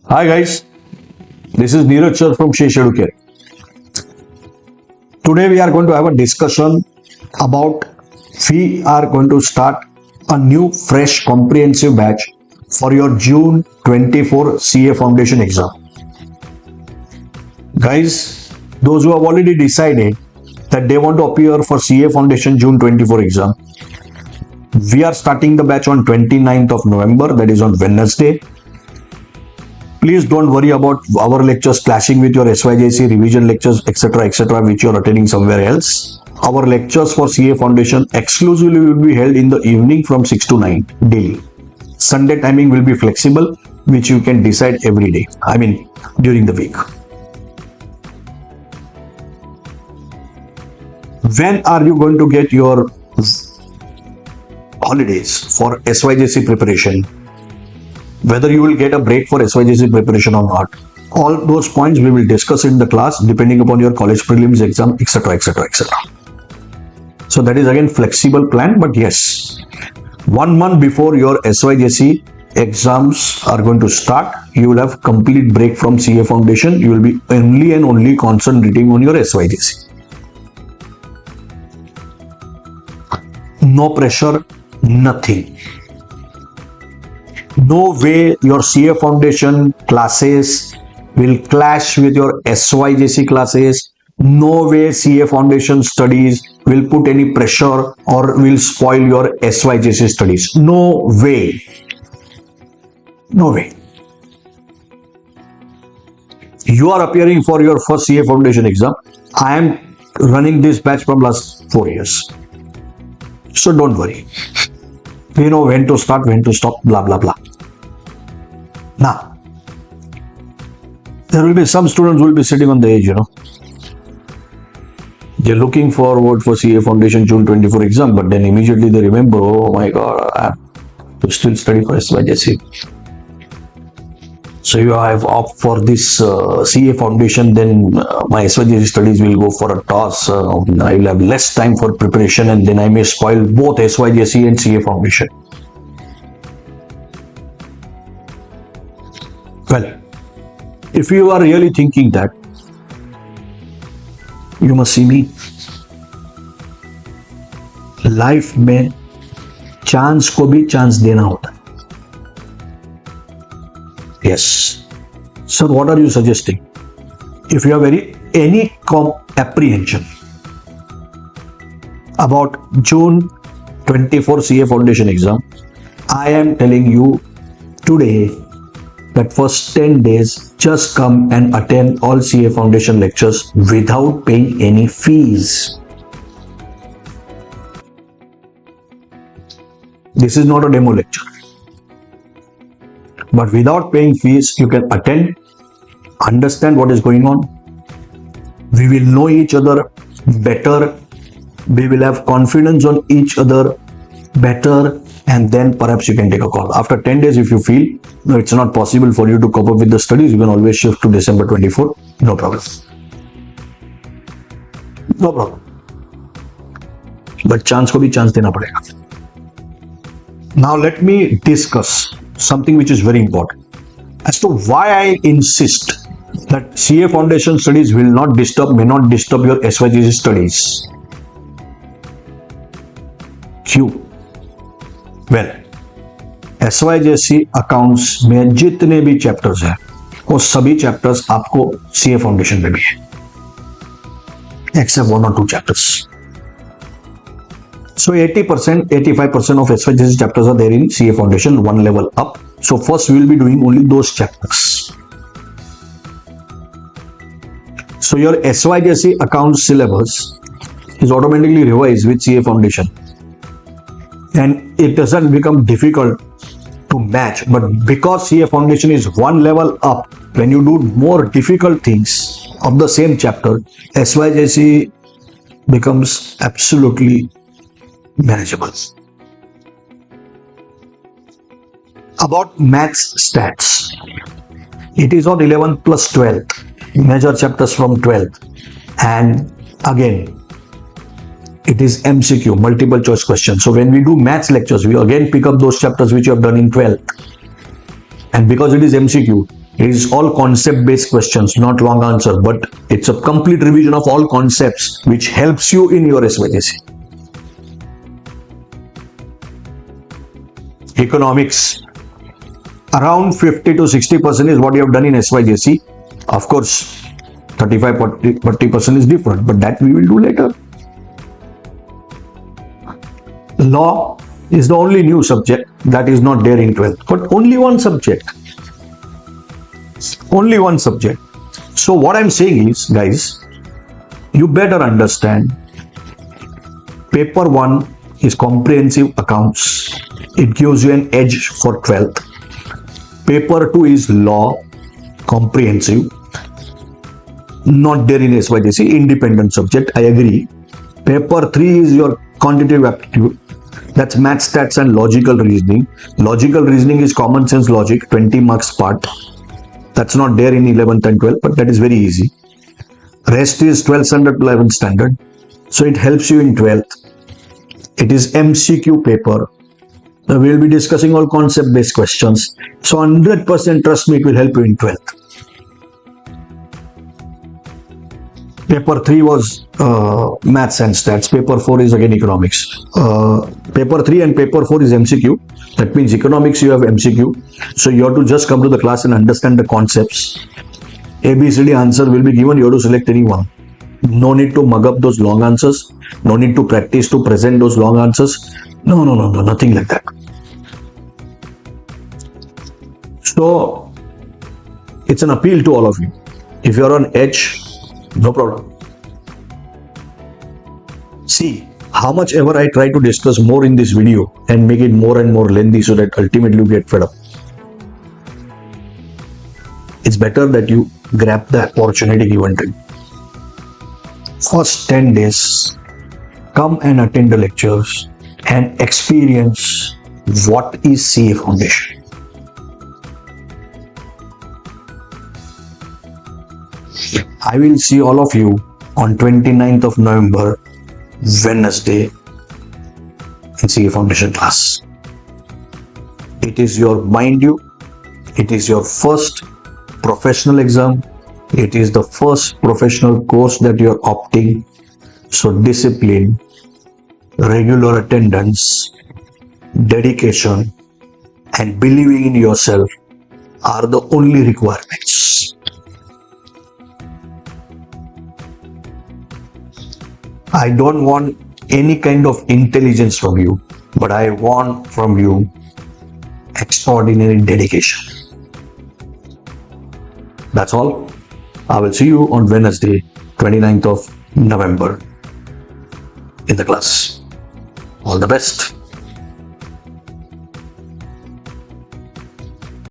Hi guys, this is Neeraj sir from SHESH EDUCARE. Today we are going to have a discussion about we are going to start a new fresh comprehensive batch for your June 24 CA Foundation exam. Guys, those who have already decided that they want to appear for CA Foundation June 24 exam, we are starting the batch on 29th of November, that is on Wednesday. Please don't worry about our lectures clashing with your SYJC revision lectures, etc., which you are attending somewhere else. Our lectures for CA Foundation exclusively will be held in the evening from 6 to 9 daily. Sunday timing will be flexible, which you can decide every day. I mean, during the week. When are you going to get your holidays for SYJC preparation? Whether you will get a break for SYJC preparation or not. All those points we will discuss in the class depending upon your college prelims exam, etc. So that is again flexible plan, but yes, 1 month before your SYJC exams are going to start, you will have complete break from CA Foundation. You will be only and only concentrating on your SYJC. No pressure, nothing. No way your CA Foundation classes will clash with your SYJC classes. No way CA Foundation studies will put any pressure or will spoil your SYJC studies. No way. No way. You are appearing for your first CA Foundation exam. I am running this batch from last 4 years. So don't worry. We know when to start, when to stop, blah, blah, blah. Now, there will be some students who will be sitting on the edge, They're looking forward for CA Foundation June 24 exam, but then immediately they remember, oh my God, I have to still study for SYJC. So if I have opt for this CA Foundation, then my SYJC studies will go for a toss. I will have less time for preparation and then I may spoil both SYJC and CA Foundation. Well, if you are really thinking that, you must see me. Life में chance को भी chance देना होता है. Yes. So what are you suggesting? If you have any apprehension about June 24 CA Foundation exam, I am telling you today that first 10 days just come and attend all CA Foundation lectures without paying any fees. This is not a demo lecture. But without paying fees, you can attend, understand what is going on. We will know each other better. We will have confidence on each other better. And then perhaps you can take a call. After 10 days, if you feel no, it's not possible for you to cope up with the studies, you can always shift to December 24. No problem. No problem. But chance को भी chance देना पड़ेगा. Now let me discuss something which is very important as to why I insist that CA Foundation studies may not disturb your SYJC studies. Q. Well, SYJC accounts में जितने भी chapters हैं वो सभी चैप्टर्स आपको CA foundation में भी है except 1 or 2 chapters. So 80%, 85% of SYJC chapters are there in CA Foundation, one level up. So first we will be doing only those chapters. So your SYJC account syllabus is automatically revised with CA Foundation. And it doesn't become difficult to match. But because CA Foundation is one level up, when you do more difficult things of the same chapter, SYJC becomes absolutely manageable. About maths stats, it is on 11th plus 12th, major chapters from 12th, and again it is MCQ, multiple choice questions. So when we do maths lectures, we again pick up those chapters which you have done in 12th, and because it is MCQ, It is all concept-based questions, not long answer, but it's a complete revision of all concepts which helps you in your SYJC. Economics. Around 50 to 60% is what you have done in SYJC. Of course, 35-40% is different, but that we will do later. Law is the only new subject that is not there in 12th, but only one subject. Only one subject. So what I'm saying is, guys, you better understand paper 1 is comprehensive accounts. It gives you an edge for 12th. Paper 2 is law, comprehensive, not there in SYJC, independent subject, I agree. Paper 3 is your quantitative aptitude. That's math, stats and logical reasoning. Logical reasoning is common sense logic, 20 marks part. That's not there in 11th and 12th, but that is very easy. Rest is 12th standard, 11th standard. So it helps you in 12th. It is MCQ paper. Now we'll be discussing all concept-based questions. So 100% trust me, it will help you in 12th. Paper 3 was maths and stats. Paper 4 is again economics. Paper 3 and paper 4 is MCQ. That means economics you have MCQ. So you have to just come to the class and understand the concepts. ABCD answer will be given. You have to select any one. No need to mug up those long answers. No need to practice to present those long answers. No, nothing like that. So it's an appeal to all of you. If you're on edge, no problem. See, how much ever I try to discuss more in this video and make it more and more lengthy so that ultimately you get fed up. It's better that you grab the opportunity given to you. First 10 days, come and attend the lectures and experience what is CA Foundation. I will see all of you on 29th of November, Wednesday, in CA Foundation class. It is your, mind you, it is your first professional exam. It is the first professional course that you are opting. So discipline, regular attendance, dedication, and believing in yourself are the only requirements. I don't want any kind of intelligence from you, but I want from you extraordinary dedication. That's all. I will see you on Wednesday, 29th of November in the class. All the best.